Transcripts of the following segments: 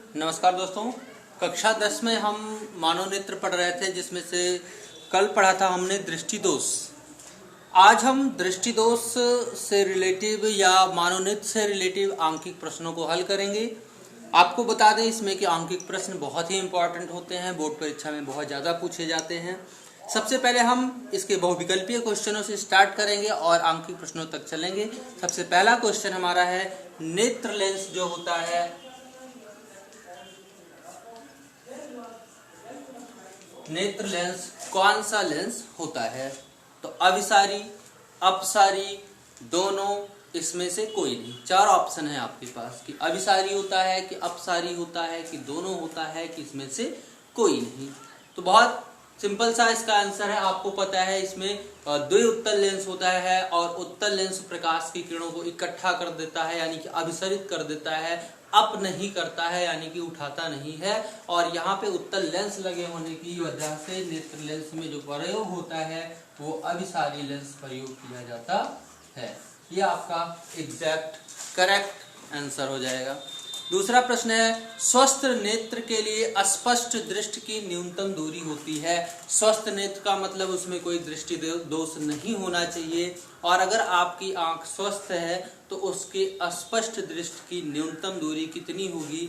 नमस्कार दोस्तों। कक्षा 10 में हम मानव नेत्र पढ़ रहे थे, जिसमें से कल पढ़ा था हमने दृष्टि दोष। आज हम दृष्टि दोष से रिलेटिव या मानव नेत्र से रिलेटिव आंकिक प्रश्नों को हल करेंगे। आपको बता दें इसमें कि आंकिक प्रश्न बहुत ही इंपॉर्टेंट होते हैं, बोर्ड परीक्षा में बहुत ज़्यादा पूछे जाते हैं। सबसे पहले हम इसके बहुविकल्पीय क्वेश्चनों से स्टार्ट करेंगे और आंकिक प्रश्नों तक चलेंगे। सबसे पहला क्वेश्चन हमारा है, नेत्र लेंस जो होता है, नेत्र लेंस कौन सा लेंस होता है? तो अभिसारी, अपसारी, दोनों, इसमें से कोई नहीं। चार ऑप्शन है आपके पास कि अभिसारी होता है, कि अपसारी होता है, कि दोनों होता है, कि इसमें से कोई नहीं। तो बहुत सिंपल सा इसका आंसर है। आपको पता है इसमें द्विउत्तल लेंस होता है और उत्तल लेंस प्रकाश की किरणों को इकट्ठा कर देता है, यानी कि अभिसरित कर देता है, अप नहीं करता है, यानी कि उठाता नहीं है। और यहाँ पे उत्तल लेंस लगे होने की वजह से नेत्र लेंस में जो प्रयोग होता है वो अभिसारी लेंस प्रयोग किया जाता है। ये आपका एग्जैक्ट करेक्ट आंसर हो जाएगा। दूसरा प्रश्न है, स्वस्थ नेत्र के लिए अस्पष्ट दृष्टि की न्यूनतम दूरी होती है। स्वस्थ नेत्र का मतलब उसमें कोई दृष्टि दोष नहीं होना चाहिए, और अगर आपकी आंख स्वस्थ है तो उसके अस्पष्ट दृष्टि की न्यूनतम दूरी कितनी होगी?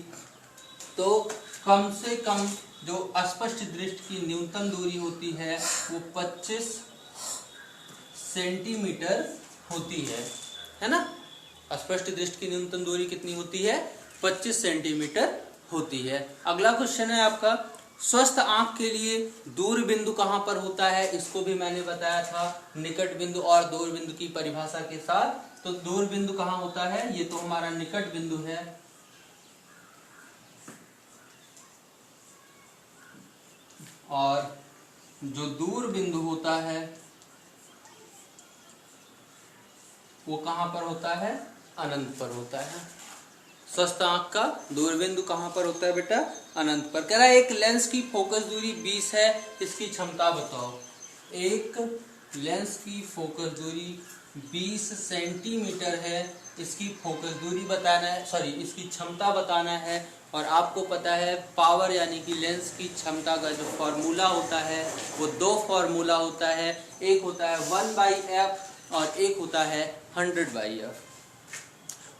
तो कम से कम जो अस्पष्ट दृष्टि की न्यूनतम दूरी होती है वो 25 सेंटीमीटर होती है ना। अस्पष्ट दृष्टि की न्यूनतम दूरी कितनी होती है? 25 सेंटीमीटर होती है। अगला क्वेश्चन है आपका, स्वस्थ आंख के लिए दूर बिंदु कहां पर होता है? इसको भी मैंने बताया था निकट बिंदु और दूर बिंदु की परिभाषा के साथ। तो दूर बिंदु कहां होता है? ये तो हमारा निकट बिंदु है, और जो दूर बिंदु होता है वो कहां पर होता है? अनंत पर होता है। स्वस्थ आंख का दूर बिंदु कहां पर होता है बेटा? अनंत पर। कह रहा है एक लेंस की फोकस दूरी 20 है, इसकी क्षमता बताओ। एक लेंस की फोकस दूरी 20 सेंटीमीटर है, इसकी फोकस दूरी बताना है, सॉरी इसकी क्षमता बताना है। और आपको पता है पावर यानी कि लेंस की क्षमता का जो फॉर्मूला होता है वो दो फॉर्मूला होता है। एक होता है 1/f और एक होता है 100/f।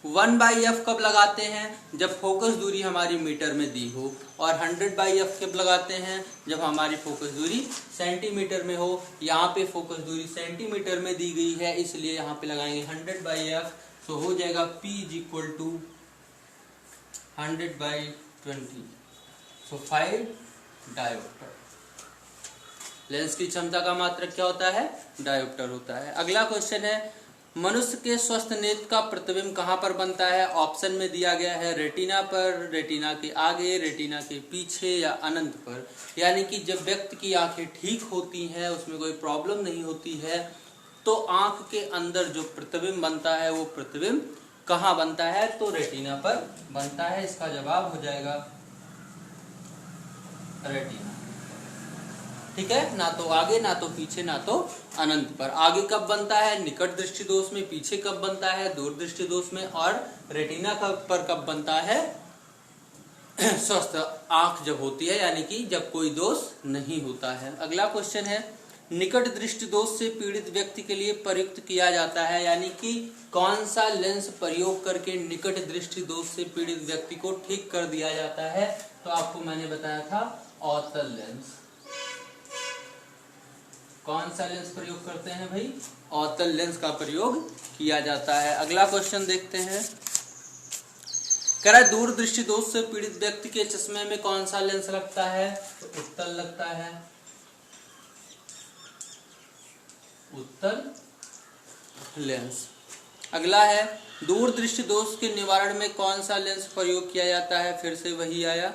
1/f कब लगाते हैं? जब फोकस दूरी हमारी मीटर में दी हो, और 100/f कब लगाते हैं? जब हमारी फोकस दूरी सेंटीमीटर में हो। यहाँ पे फोकस दूरी सेंटीमीटर में दी गई है, इसलिए यहाँ पे लगाएंगे 100/f। तो हो जाएगा P = 100/20। तो 5 डायोप्टर। लेंस की क्षमता का मात्रक क्या होता है? डायोप्टर होता है। अगला क्वेश्चन है, मनुष्य के स्वस्थ नेत्र का प्रतिबिंब कहां पर बनता है? ऑप्शन में दिया गया है रेटिना पर, रेटिना के आगे, रेटिना के पीछे या अनंत पर। यानी कि जब व्यक्ति की आंखें ठीक होती हैं, उसमें कोई प्रॉब्लम नहीं होती है, तो आंख के अंदर जो प्रतिबिंब बनता है वो प्रतिबिंब कहां बनता है? तो रेटिना पर बनता है। इसका जवाब हो जाएगा रेटिना। ठीक है, ना तो आगे, ना तो पीछे, ना तो अनंत पर। आगे कब बनता है? निकट दृष्टि दोष में। पीछे कब बनता है? दूर दृष्टि दोष में। और रेटिना पर कब बनता है? स्वस्थ आंख जब होती है, यानी कि जब कोई दोष नहीं होता है। अगला क्वेश्चन है, निकट दृष्टि दोष से पीड़ित व्यक्ति के लिए प्रयुक्त किया जाता है, यानी कि कौन सा लेंस प्रयोग करके निकट दृष्टि दोष से पीड़ित व्यक्ति को ठीक कर दिया जाता है? तो आपको मैंने बताया था अवतल लेंस। कौन सा लेंस प्रयोग करते हैं भाई? अवतल लेंस का प्रयोग किया जाता है। अगला क्वेश्चन देखते हैं, कह रहा है दूर दृष्टि दोष से पीड़ित व्यक्ति के चश्मे में कौन सा लेंस लगता है? तो उत्तल लगता है, उत्तल लेंस। अगला है, दूर दृष्टि दोष के निवारण में कौन सा लेंस प्रयोग किया जाता है? फिर से वही आया।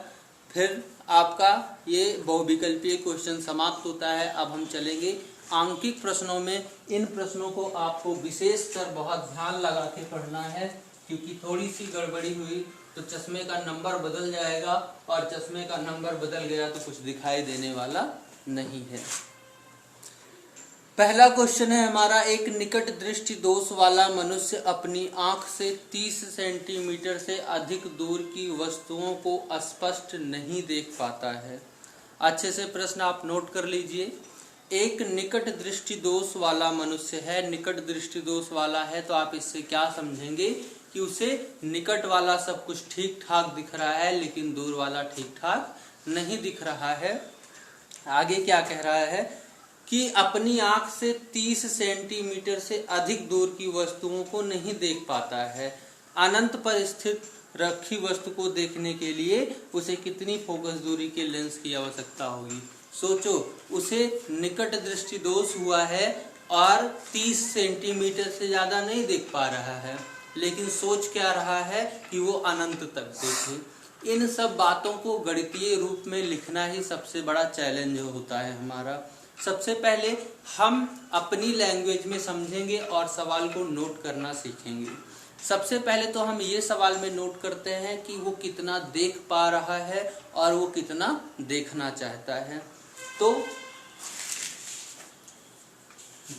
फिर आपका ये बहुविकल्पीय क्वेश्चन समाप्त होता है। अब हम चलेंगे आंकिक प्रश्नों में। इन प्रश्नों को आपको विशेषकर बहुत ध्यान लगा के पढ़ना है, क्योंकि थोड़ी सी गड़बड़ी हुई तो चश्मे का नंबर बदल जाएगा, और चश्मे का नंबर बदल गया तो कुछ दिखाई देने वाला नहीं है। पहला क्वेश्चन है हमारा, एक निकट दृष्टि दोष वाला मनुष्य अपनी आंख से 30 सेंटीमीटर से अधिक दूर की वस्तुओं को स्पष्ट नहीं देख पाता है। अच्छे से प्रश्न आप नोट कर लीजिए। एक निकट दृष्टि दोष वाला मनुष्य है, निकट दृष्टि दोष वाला है तो आप इससे क्या समझेंगे कि उसे निकट वाला सब कुछ ठीक ठाक दिख रहा है लेकिन दूर वाला ठीक ठाक नहीं दिख रहा है। आगे क्या कह रहा है कि अपनी आंख से 30 सेंटीमीटर से अधिक दूर की वस्तुओं को नहीं देख पाता है। अनंत पर स्थित रखी वस्तु को देखने के लिए उसे कितनी फोकस दूरी के लेंस की आवश्यकता होगी। सोचो, उसे निकट दृष्टि दोष हुआ है और 30 सेंटीमीटर से ज्यादा नहीं देख पा रहा है, लेकिन सोच क्या रहा है कि वो अनंत तक देखे। इन सब बातों को गणितीय रूप में लिखना ही सबसे बड़ा चैलेंज होता है हमारा। सबसे पहले हम अपनी लैंग्वेज में समझेंगे और सवाल को नोट करना सीखेंगे। सबसे पहले तो हम ये सवाल में नोट करते हैं कि वो कितना देख पा रहा है और वो कितना देखना चाहता है। तो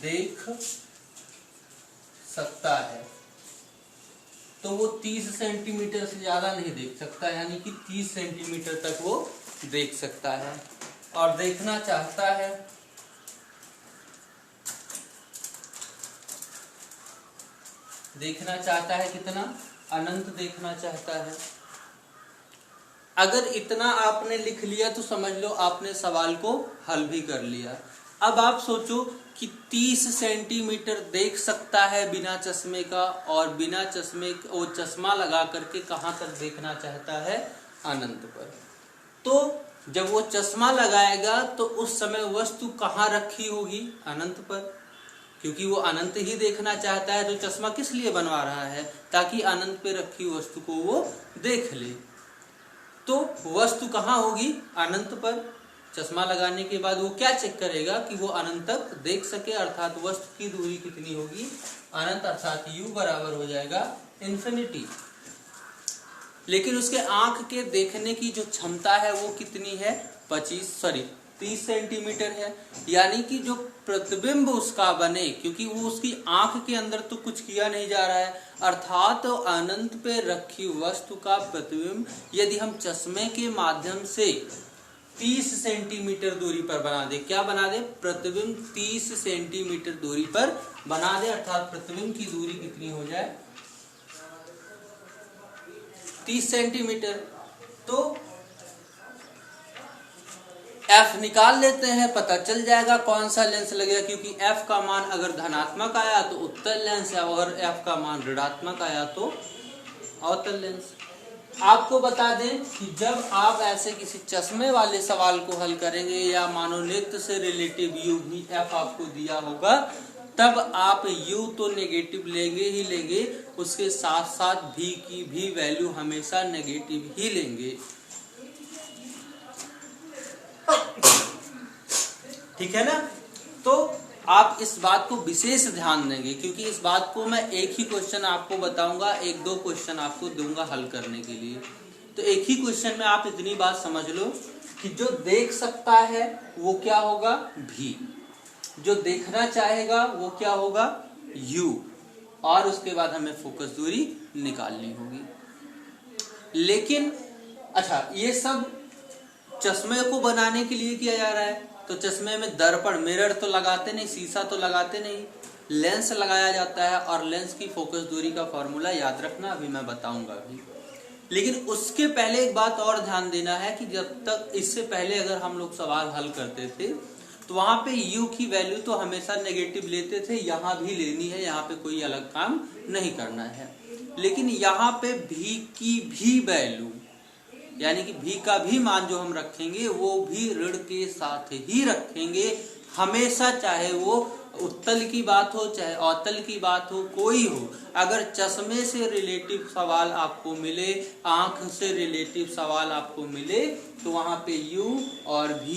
देख सकता है तो वो 30 सेंटीमीटर से ज्यादा नहीं देख सकता, यानी कि 30 सेंटीमीटर तक वो देख सकता है। और देखना चाहता है कितना? अनंत देखना चाहता है। अगर इतना आपने लिख लिया तो समझ लो आपने सवाल को हल भी कर लिया। अब आप सोचो कि 30 सेंटीमीटर देख सकता है बिना चश्मे का, और बिना चश्मे वो चश्मा लगा करके कहां तक देखना चाहता है? अनंत पर। तो जब वो चश्मा लगाएगा तो उस समय वस्तु कहां रखी होगी? अनंत पर, क्योंकि वो अनंत ही देखना चाहता है। तो चश्मा किस लिए बनवा रहा है? ताकि अनंत पे रखी वस्तु को वो देख ले। तो वस्तु कहां होगी? अनंत पर। चश्मा लगाने के बाद वो क्या चेक करेगा कि वो अनंत तक देख सके, अर्थात वस्तु की दूरी कितनी होगी? अनंत, अर्थात u बराबर हो जाएगा इन्फिनिटी। लेकिन उसके आंख के देखने की जो क्षमता है वो कितनी है? 30 सेंटीमीटर है। यानी कि जो प्रतिबिंब उसका बने, क्योंकि वो उसकी आंख के अंदर तो कुछ किया नहीं जा रहा है, अर्थात अनंत पे रखी वस्तु का प्रतिबिंब यदि हम चश्मे के माध्यम से 30 सेंटीमीटर दूरी पर बना दे, क्या बना दे? प्रतिबिंब 30 सेंटीमीटर दूरी पर बना दे, अर्थात प्रतिबिंब की दूरी कितनी हो जाए? 30 सेंटीमीटर। तो f निकाल लेते हैं, पता चल जाएगा कौन सा लेंस लगेगा, क्योंकि f का मान अगर धनात्मक आया तो उत्तल लेंस है, और f का मान ऋणात्मक आया तो अवतल लेंस। आपको बता दें कि जब आप ऐसे किसी चश्मे वाले सवाल को हल करेंगे, या मानो नृत्य से रिलेटिव u भी f आपको दिया होगा, तब आप u तो नेगेटिव लेंगे ही लेंगे, उसके साथ साथ v की भी वैल्यू हमेशा नेगेटिव ही लेंगे। ठीक है ना? तो आप इस बात को विशेष ध्यान देंगे, क्योंकि इस बात को मैं एक ही क्वेश्चन आपको बताऊंगा, 1-2 क्वेश्चन आपको दूंगा हल करने के लिए। तो एक ही क्वेश्चन में आप इतनी बात समझ लो कि जो देख सकता है वो क्या होगा? v, जो देखना चाहेगा वो क्या होगा? u, और उसके बाद हमें फोकस दूरी निकालनी होगी। लेकिन अच्छा, ये सब चश्मे को बनाने के लिए किया जा रहा है, तो चश्मे में दर्पण, मिरर तो लगाते नहीं, शीशा तो लगाते नहीं, लेंस लगाया जाता है, और लेंस की फोकस दूरी का फॉर्मूला याद रखना, अभी मैं बताऊंगा भी। लेकिन उसके पहले एक बात और ध्यान देना है कि जब तक, इससे पहले अगर हम लोग सवाल हल करते थे तो वहां पे u की वैल्यू तो हमेशा नेगेटिव लेते थे, यहाँ भी लेनी है, यहाँ पे कोई अलग काम नहीं करना है। लेकिन यहाँ पे v की भी वैल्यू, यानी कि v का भी मान जो हम रखेंगे वो भी ऋण के साथ ही रखेंगे हमेशा, चाहे वो उत्तल की बात हो चाहे अवतल की बात हो, कोई हो। अगर चश्मे से रिलेटिव सवाल आपको मिले, आंख से रिलेटिव सवाल आपको मिले, तो वहां पे u और v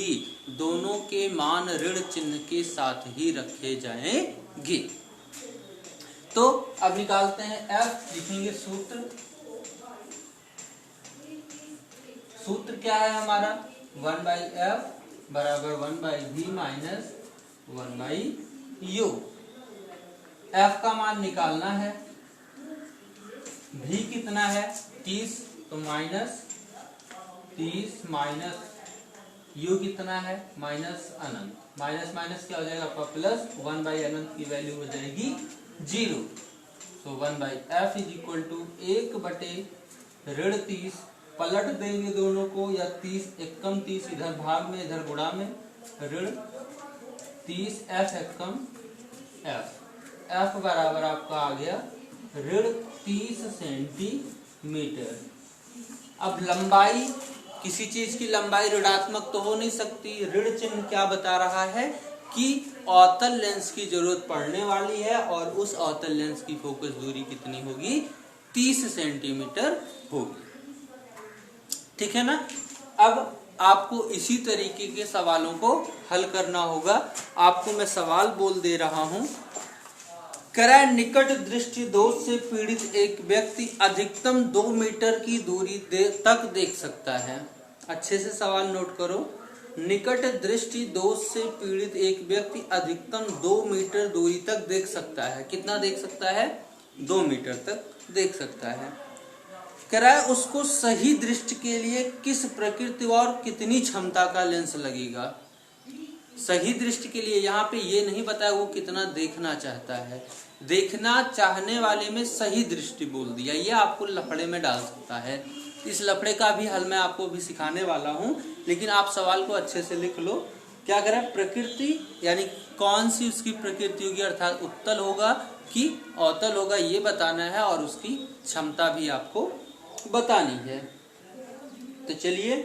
दोनों के मान ऋण चिन्ह के साथ ही रखे जाएंगे। तो अब निकालते हैं f, लिखेंगे सूत्र क्या है हमारा? 1/f बराबर 1/v minus 1/v। You. F का मान निकालना है, भी कितना है 30, तो माइनस 30 माइनस यू कितना है माइनस अनंत, माइनस माइनस क्या हो जाएगा आपका प्लस, 1 अनंत की वैल्यू हो जाएगी 0। सो 1/f इज इक्वल टू 1/-30, पलट देंगे दोनों को, या 30 एकम 30 इधर भाग में इधर गुणा में, ऋण 30 f एकम f, f बराबर आपका आ गया ऋण 30 सेंटीमीटर। अब लंबाई, किसी चीज की लंबाई ऋणात्मक तो हो नहीं सकती, ऋण चिन्ह क्या बता रहा है कि अवतल लेंस की जरूरत पड़ने वाली है, और उस अवतल लेंस की फोकस दूरी कितनी होगी 30 सेंटीमीटर होगी। ठीक है ना। अब आपको इसी तरीके के सवालों को हल करना होगा। आपको मैं सवाल बोल दे रहा हूं। क्रय निकट दृष्टि दोष से पीड़ित एक व्यक्ति अधिकतम 2 मीटर की दूरी तक देख सकता है। अच्छे से सवाल नोट करो। निकट दृष्टि दोष से पीड़ित एक व्यक्ति अधिकतम 2 मीटर दूरी तक देख सकता है। कितना देख सकता है 2 मीटर तक देख सकता है। क्रय उसको सही दृष्टि के लिए किस प्रकृति और कितनी क्षमता का लेंस लगेगा। सही दृष्टि के लिए यहाँ पे ये नहीं बताया वो कितना देखना चाहता है, देखना चाहने वाले में सही दृष्टि बोल दिया, ये आपको लफड़े में डाल सकता है। इस लफड़े का भी हल मैं आपको भी सिखाने वाला हूँ, लेकिन आप सवाल को अच्छे से लिख लो। क्या करें, प्रकृति यानी कौन सी उसकी प्रकृति होगी, अर्थात उत्तल होगा कि अवतल होगा ये बताना है, और उसकी क्षमता भी आपको बतानी है। तो चलिए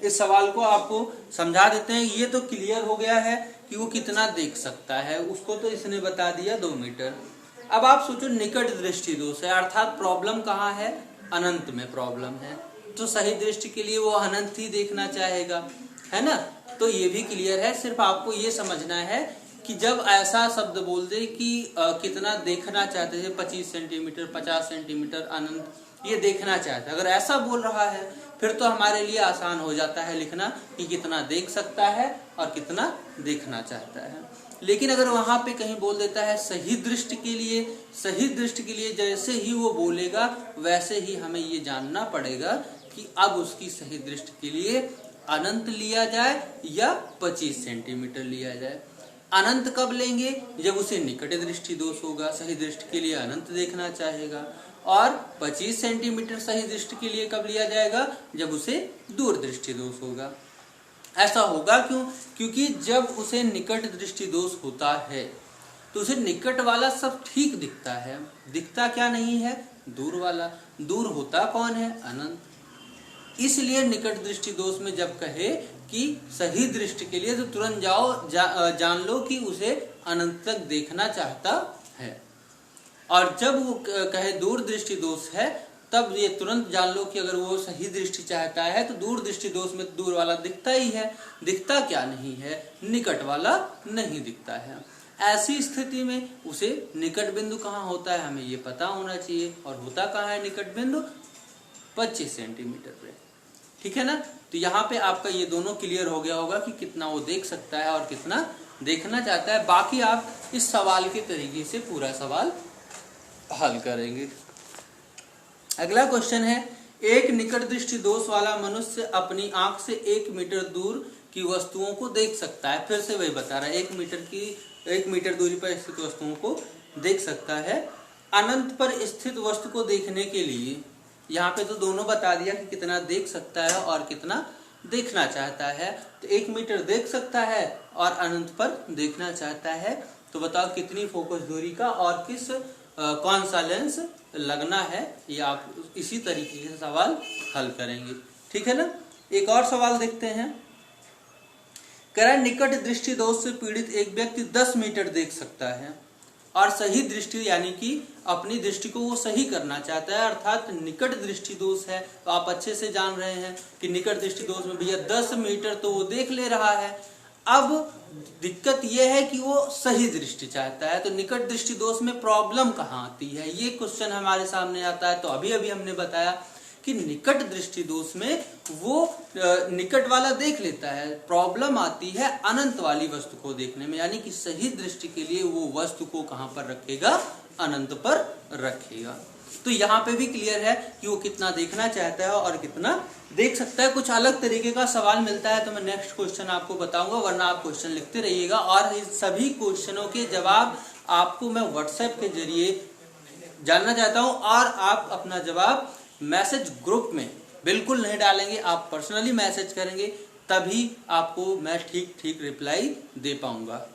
इस सवाल को आपको समझा देते हैं। ये तो क्लियर हो गया है कि वो कितना देख सकता है, उसको तो इसने बता दिया 2 मीटर। अब आप सोचो निकट दृष्टि दोष है, अर्थात प्रॉब्लम कहाँ है, अनंत में प्रॉब्लम है, तो सही दृष्टि के लिए वो अनंत ही देखना चाहेगा, है ना। तो ये भी क्लियर है। सिर्फ आपको ये समझना है कि जब ऐसा शब्द बोल दे कि कितना देखना चाहते थे, 25 सेंटीमीटर 50 सेंटीमीटर अनंत, ये देखना चाहता है, अगर ऐसा बोल रहा है फिर तो हमारे लिए आसान हो जाता है लिखना कि कितना देख सकता है और कितना देखना चाहता है। लेकिन अगर वहां पे कहीं बोल देता है सही दृष्टि के लिए, सही दृष्टि के लिए जैसे ही वो बोलेगा वैसे ही हमें ये जानना पड़ेगा कि अब उसकी सही दृष्टि के लिए अनंत लिया जाए या 25 सेंटीमीटर लिया जाए। अनंत कब लेंगे, जब उसे निकट दृष्टि दोष होगा, सही दृष्टि के लिए अनंत देखना चाहेगा। और 25 सेंटीमीटर सही दृष्टि के लिए कब लिया जाएगा, जब उसे दूर दृष्टि दोष होगा। ऐसा होगा क्यों, क्योंकि जब उसे निकट दृष्टि दोष होता है तो उसे निकट वाला सब ठीक दिखता है, दिखता क्या नहीं है, दूर वाला। दूर होता कौन है, अनंत। इसलिए निकट दृष्टि दोष में जब कहे कि सही दृष्टि के लिए, तो तुरंत जान लो कि उसे अनंत तक देखना चाहता है। और जब वो कहे दूर दृष्टि दोष है, तब ये तुरंत जान लो कि अगर वो सही दृष्टि चाहता है तो दूर दृष्टि दोष में दूर वाला दिखता ही है, दिखता क्या नहीं है, निकट वाला नहीं दिखता है। ऐसी स्थिति में उसे निकट बिंदु कहाँ होता है हमें ये पता होना चाहिए, और होता कहाँ है निकट बिंदु, 25 सेंटीमीटर पे। ठीक है ना। तो यहाँ पे आपका ये दोनों क्लियर हो गया होगा कि कितना वो देख सकता है और कितना देखना चाहता है। बाकी आप इस सवाल के तरीके से पूरा सवाल हल करेंगे। अगला क्वेश्चन है, एक निकट दृष्टि दोष वाला मनुष्य अपनी आंख से 1 मीटर दूर की वस्तुओं को देख सकता है। फिर से वही बता रहा है, 1 मीटर दूरी पर स्थित वस्तुओं को देख सकता है। अनंत पर स्थित वस्तु को देखने के लिए, यहाँ पे तो दोनों बता दिया कि कितना देख सकता है और कितना देखना चाहता है। तो 1 मीटर देख सकता है और अनंत पर देखना चाहता है। तो बताओ कितनी फोकस दूरी का और कौन सा लेंस लगना है, ये आप इसी तरीके से सवाल हल करेंगे। ठीक है ना। एक और सवाल देखते हैं। क्रय निकट दृष्टि दोष से पीड़ित एक व्यक्ति 10 मीटर देख सकता है और सही दृष्टि यानी कि अपनी दृष्टि को वो सही करना चाहता है, अर्थात निकट दृष्टि दोष है। तो आप अच्छे से जान रहे हैं कि निकट दृष्टि दोष में भैया 10 मीटर तो वो देख ले रहा है। अब दिक्कत यह है कि वो सही दृष्टि चाहता है, तो निकट दृष्टि दोष में प्रॉब्लम कहाँ आती है, ये क्वेश्चन हमारे सामने आता है। तो अभी हमने बताया कि निकट दृष्टि दोष में वो निकट वाला देख लेता है, प्रॉब्लम आती है अनंत वाली वस्तु को देखने में, यानी कि सही दृष्टि के लिए वो वस्तु को कहां पर रखेगा, अनंत पर रखेगा। तो यहाँ पे भी क्लियर है कि वो कितना देखना चाहता है और कितना देख सकता है। कुछ अलग तरीके का सवाल मिलता है तो मैं नेक्स्ट क्वेश्चन आपको बताऊंगा, वरना आप क्वेश्चन लिखते रहिएगा। और इस सभी क्वेश्चनों के जवाब आपको मैं व्हाट्सएप के जरिए जानना चाहता हूं, और आप अपना जवाब मैसेज ग्रुप में बिल्कुल नहीं डालेंगे, आप पर्सनली मैसेज करेंगे, तभी आपको मैं ठीक रिप्लाई दे पाऊंगा।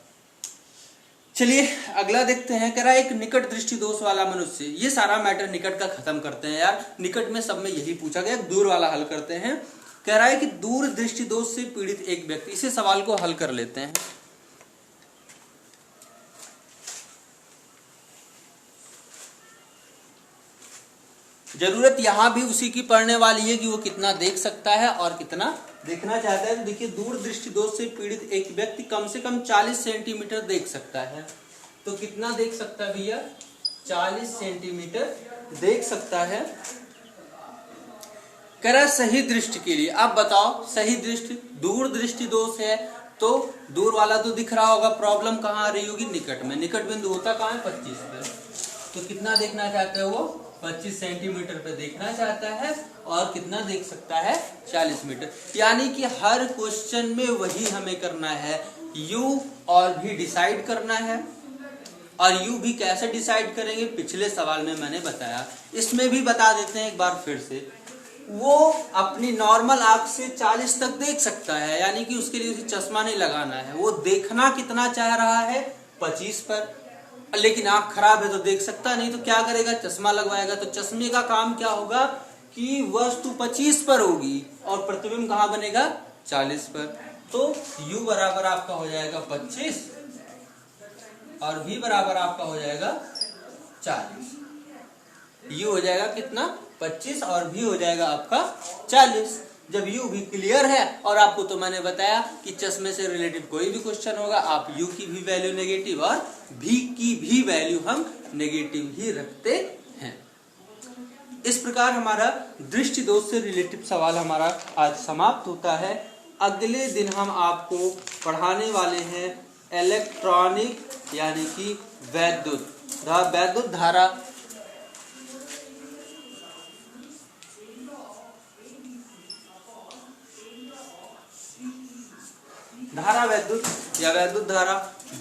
चलिए अगला देखते हैं। कह रहा है एक निकट दृष्टि दोष वाला मनुष्य, ये सारा मैटर निकट का खत्म करते हैं यार, निकट में सब में यही पूछा गया, दूर वाला हल करते हैं। कह रहा है कि दूर दृष्टि दोष से पीड़ित एक व्यक्ति, इसे सवाल को हल कर लेते हैं। जरूरत यहां भी उसी की पड़ने वाली है कि वो कितना देख सकता है और कितना देखना चाहता है। तो देखिए, दूर दृष्टि दोष से पीड़ित एक व्यक्ति कम से कम 40 सेंटीमीटर देख सकता है। तो कितना देख सकता है भैया, 40 सेंटीमीटर देख सकता है। कह रहा सही दृष्टि के लिए, आप बताओ सही दृष्टि, दूर दृष्टि दोष है तो दूर वाला तो दिख रहा होगा, प्रॉब्लम कहाँ आ रही होगी, निकट में। निकट बिंदु होता कहाँ है, 25 पे। तो कितना देखना चाहते हैं वो, 25 सेंटीमीटर पे देखना चाहता है, और कितना देख सकता है, 40 मीटर। यानी कि हर क्वेश्चन में वही हमें करना है, यू और भी डिसाइड करना है। और यू भी कैसे डिसाइड करेंगे, पिछले सवाल में मैंने बताया, इसमें भी बता देते हैं एक बार फिर से। वो अपनी नॉर्मल आंख से 40 तक देख सकता है, यानी कि उसके लिए उसे चश्मा नहीं लगाना है। वो देखना कितना चाह रहा है, 25 पर, लेकिन आंख खराब है तो देख सकता नहीं, तो क्या करेगा, चश्मा लगवाएगा। तो चश्मे का काम क्या होगा कि वस्तु 25 पर होगी और प्रतिबिंब कहाँ बनेगा, 40 पर। तो u बराबर आपका हो जाएगा 25 और v बराबर आपका हो जाएगा 40। u हो जाएगा कितना, 25 और v हो जाएगा आपका 40। जब u भी क्लियर है, और आपको तो मैंने बताया कि चश्मे से रिलेटेड कोई भी क्वेश्चन होगा, आप u की भी वैल्यू नेगेटिव और v की भी वैल्यू हम नेगेटिव ही रखते हैं। इस प्रकार हमारा दृष्टि दोष से रिलेटेड सवाल हमारा आज समाप्त होता है। अगले दिन हम आपको पढ़ाने वाले हैं इलेक्ट्रॉनिक यानी कि वैद्युत धारा वैद्युत या वैद्युत धारा।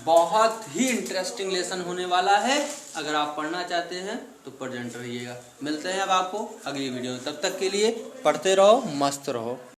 बहुत ही इंटरेस्टिंग लेसन होने वाला है। अगर आप पढ़ना चाहते हैं तो प्रेजेंट रहिएगा। मिलते हैं अब आपको अगली वीडियो में, तब तक के लिए पढ़ते रहो, मस्त रहो।